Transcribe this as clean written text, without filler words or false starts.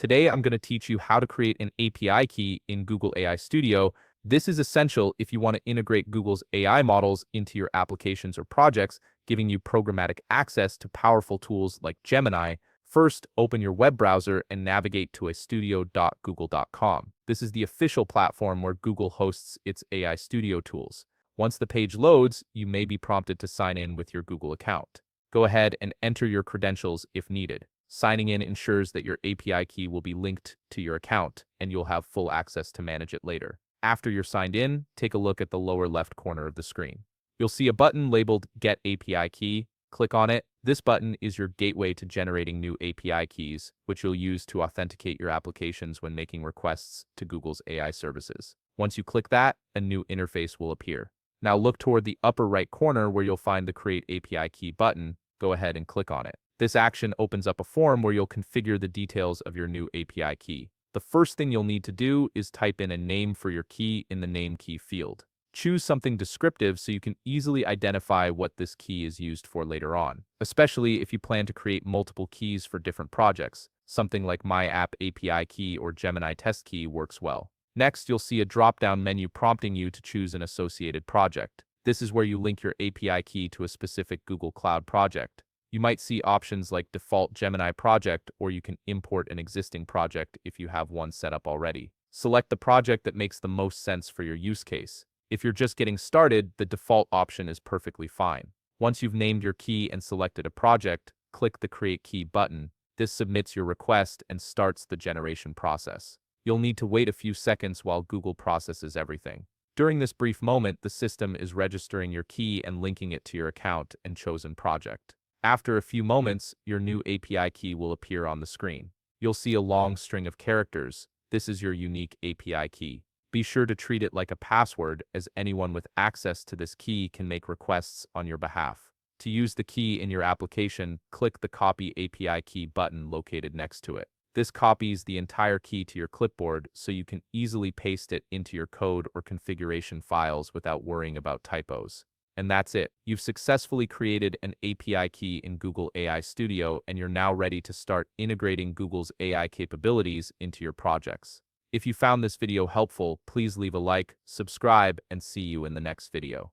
Today, I'm going to teach you how to create an API key in Google AI Studio. This is essential if you want to integrate Google's AI models into your applications or projects, giving you programmatic access to powerful tools like Gemini. First, open your web browser and navigate to a studio.google.com. This is the official platform where Google hosts its AI Studio tools. Once the page loads, you may be prompted to sign in with your Google account. Go ahead and enter your credentials if needed. Signing in ensures that your API key will be linked to your account, and you'll have full access to manage it later. After you're signed in, take a look at the lower left corner of the screen. You'll see a button labeled Get API Key. Click on it. This button is your gateway to generating new API keys, which you'll use to authenticate your applications when making requests to Google's AI services. Once you click that, a new interface will appear. Now look toward the upper right corner where you'll find the Create API Key button. Go ahead and click on it. This action opens up a form where you'll configure the details of your new API key. The first thing you'll need to do is type in a name for your key in the Name Key field. Choose something descriptive so you can easily identify what this key is used for later on, especially if you plan to create multiple keys for different projects. Something like My App API Key or Gemini Test Key works well. Next, you'll see a drop-down menu prompting you to choose an associated project. This is where you link your API key to a specific Google Cloud project. You might see options like Default Gemini Project, or you can import an existing project if you have one set up already. Select the project that makes the most sense for your use case. If you're just getting started, the default option is perfectly fine. Once you've named your key and selected a project, click the Create Key button. This submits your request and starts the generation process. You'll need to wait a few seconds while Google processes everything. During this brief moment, the system is registering your key and linking it to your account and chosen project. After a few moments, your new API key will appear on the screen. You'll see a long string of characters. This is your unique API key. Be sure to treat it like a password, as anyone with access to this key can make requests on your behalf. To use the key in your application, click the Copy API Key button located next to it. This copies the entire key to your clipboard so you can easily paste it into your code or configuration files without worrying about typos. And that's it. You've successfully created an API key in Google AI Studio, and you're now ready to start integrating Google's AI capabilities into your projects. If you found this video helpful, please leave a like, subscribe, and see you in the next video.